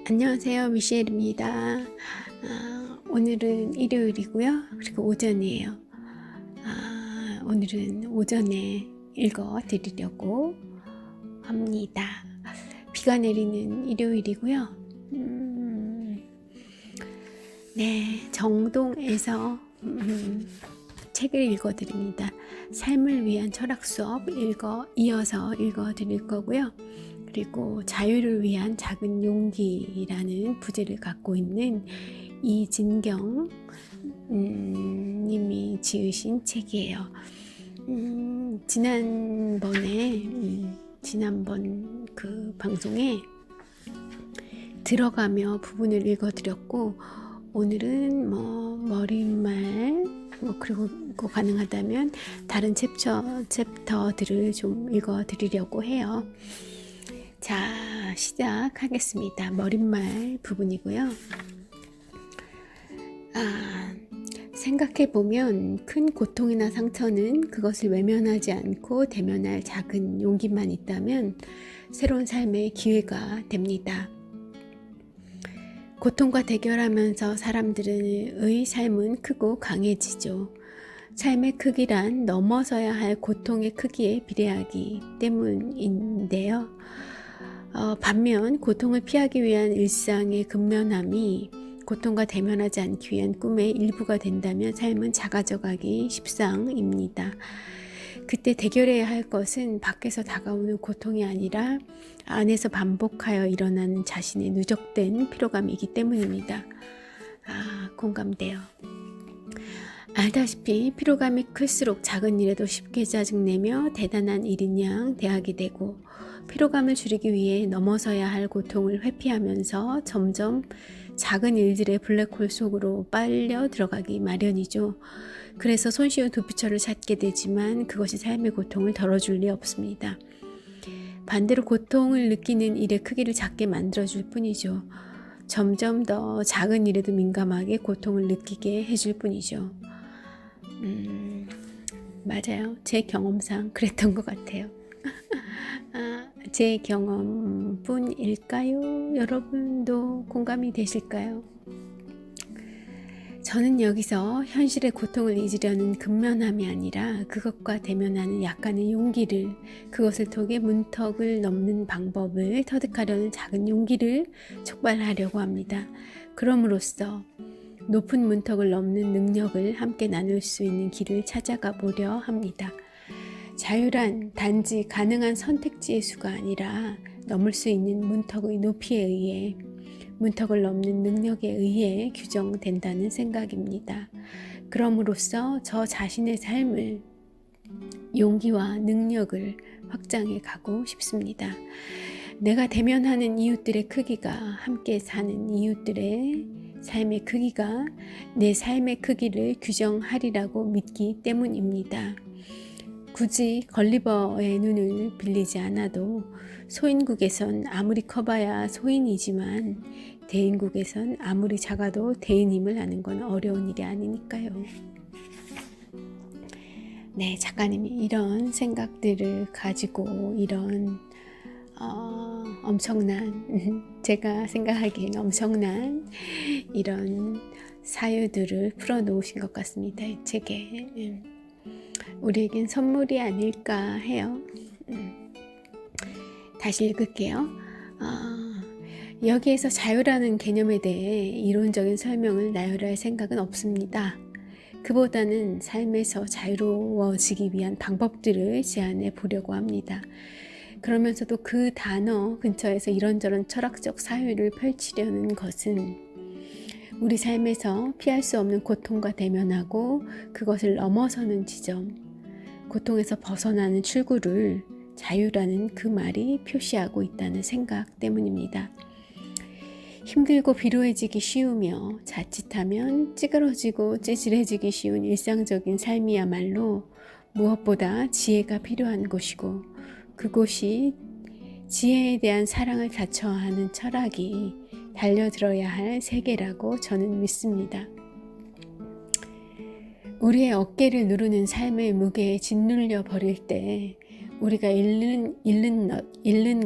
안녕하세요, 미셸입니다. 오늘은 일요일이고요. 그리고 오전이에요. 오늘은 오전에 읽어 드리려고 합니다. 비가 내리는 일요일이고요. 네, 정동에서 책을 읽어 드립니다. 삶을 위한 철학 수업 이어서 읽어 드릴 거고요. 그리고 자유를 위한 작은 용기라는 부제를 갖고 있는 이진경 님이 지으신 책이에요. 지난번 그 방송에 들어가며 부분을 읽어드렸고, 오늘은 머릿말 그리고 가능하다면 다른 챕터들을 좀 읽어드리려고 해요. 자, 시작하겠습니다. 머릿말 부분이고요. 생각해보면 큰 고통이나 상처는 그것을 외면하지 않고 대면할 작은 용기만 있다면 새로운 삶의 기회가 됩니다. 고통과 대결하면서 사람들의 삶은 크고 강해지죠. 삶의 크기란 넘어서야 할 고통의 크기에 비례하기 때문인데요. 반면 고통을 피하기 위한 일상의 근면함이 고통과 대면하지 않기 위한 꿈의 일부가 된다면 삶은 작아져가기 십상입니다. 그때 대결해야 할 것은 밖에서 다가오는 고통이 아니라 안에서 반복하여 일어나는 자신의 누적된 피로감이기 때문입니다. 공감돼요. 알다시피 피로감이 클수록 작은 일에도 쉽게 짜증내며 대단한 일인 양 대하게 되고, 피로감을 줄이기 위해 넘어서야 할 고통을 회피하면서 점점 작은 일들의 블랙홀 속으로 빨려 들어가기 마련이죠. 그래서 손쉬운 도피처를 찾게 되지만 그것이 삶의 고통을 덜어줄 리 없습니다. 반대로 고통을 느끼는 일의 크기를 작게 만들어줄 뿐이죠. 점점 더 작은 일에도 민감하게 고통을 느끼게 해줄 뿐이죠. 맞아요. 제 경험상 그랬던 것 같아요. 제 경험뿐일까요? 여러분도 공감이 되실까요? 저는 여기서 현실의 고통을 잊으려는 근면함이 아니라 그것과 대면하는 약간의 용기를, 그것을 통해 문턱을 넘는 방법을 터득하려는 작은 용기를 촉발하려고 합니다. 그럼으로써 높은 문턱을 넘는 능력을 함께 나눌 수 있는 길을 찾아가 보려 합니다. 자유란 단지 가능한 선택지의 수가 아니라 넘을 수 있는 문턱의 높이에 의해, 문턱을 넘는 능력에 의해 규정된다는 생각입니다. 그럼으로써 저 자신의 삶을, 용기와 능력을 확장해 가고 싶습니다. 내가 대면하는 이웃들의 크기가 함께 사는 이웃들의 삶의 크기가 내 삶의 크기를 규정하리라고 믿기 때문입니다. 굳이 걸리버의 눈을 빌리지 않아도 소인국에선 아무리 커봐야 소인이지만 대인국에선 아무리 작아도 대인임을 아는 건 어려운 일이 아니니까요. 네, 작가님이 이런 생각들을 가지고 이런 엄청난, 제가 생각하기엔 엄청난 이런 사유들을 풀어놓으신 것 같습니다. 이 책에. 우리에겐 선물이 아닐까 해요. 다시 읽을게요. 여기에서 자유라는 개념에 대해 이론적인 설명을 나열할 생각은 없습니다. 그보다는 삶에서 자유로워지기 위한 방법들을 제안해 보려고 합니다. 그러면서도 그 단어 근처에서 이런저런 철학적 사유를 펼치려는 것은 우리 삶에서 피할 수 없는 고통과 대면하고 그것을 넘어서는 지점, 고통에서 벗어나는 출구를 자유라는 그 말이 표시하고 있다는 생각 때문입니다. 힘들고 비루해지기 쉬우며 자칫하면 찌그러지고 찌질해지기 쉬운 일상적인 삶이야말로 무엇보다 지혜가 필요한 곳이고, 그곳이 지혜에 대한 사랑을 자처하는 철학이 달려들어야 할 세계라고 저는 믿습니다. 우리의 어깨를 누르는 삶의 무게에 짓눌려 버릴 때 우리가 잃는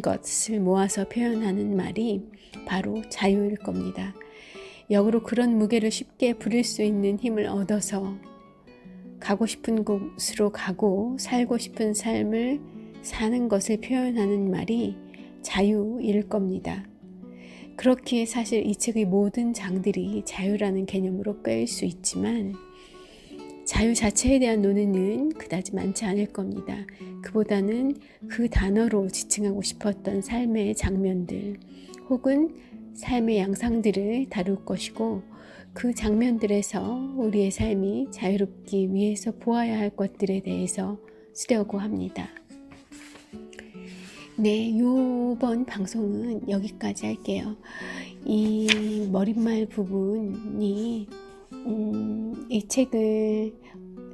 것을 모아서 표현하는 말이 바로 자유일 겁니다. 역으로 그런 무게를 쉽게 부릴 수 있는 힘을 얻어서 가고 싶은 곳으로 가고 살고 싶은 삶을 사는 것을 표현하는 말이 자유일 겁니다. 그렇기에 사실 이 책의 모든 장들이 자유라는 개념으로 빼일 수 있지만 자유 자체에 대한 논의는 그다지 많지 않을 겁니다. 그보다는 그 단어로 지칭하고 싶었던 삶의 장면들 혹은 삶의 양상들을 다룰 것이고 그 장면들에서 우리의 삶이 자유롭기 위해서 보아야 할 것들에 대해서 쓰려고 합니다. 네, 요번 방송은 여기까지 할게요. 이 머릿말 부분이 이 책을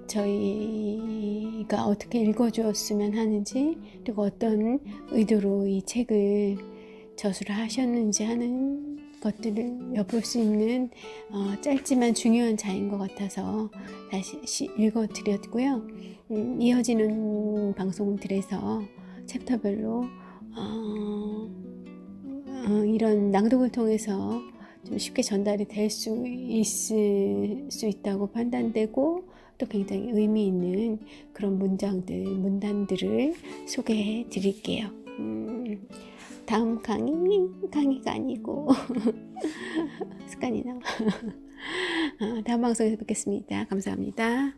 저희가 어떻게 읽어주었으면 하는지 그리고 어떤 의도로 이 책을 저술을 하셨는지 하는 것들을 엿볼 수 있는 짧지만 중요한 자인 것 같아서 다시 읽어드렸고요. 이어지는 방송들에서 챕터별로 이런 낭독을 통해서 좀 쉽게 전달이 될 수 있다고 판단되고 또 굉장히 의미 있는 그런 문단들을 소개해 드릴게요. 다음 강의가 아니고 습관이 나와. 다음 방송에서 뵙겠습니다. 감사합니다.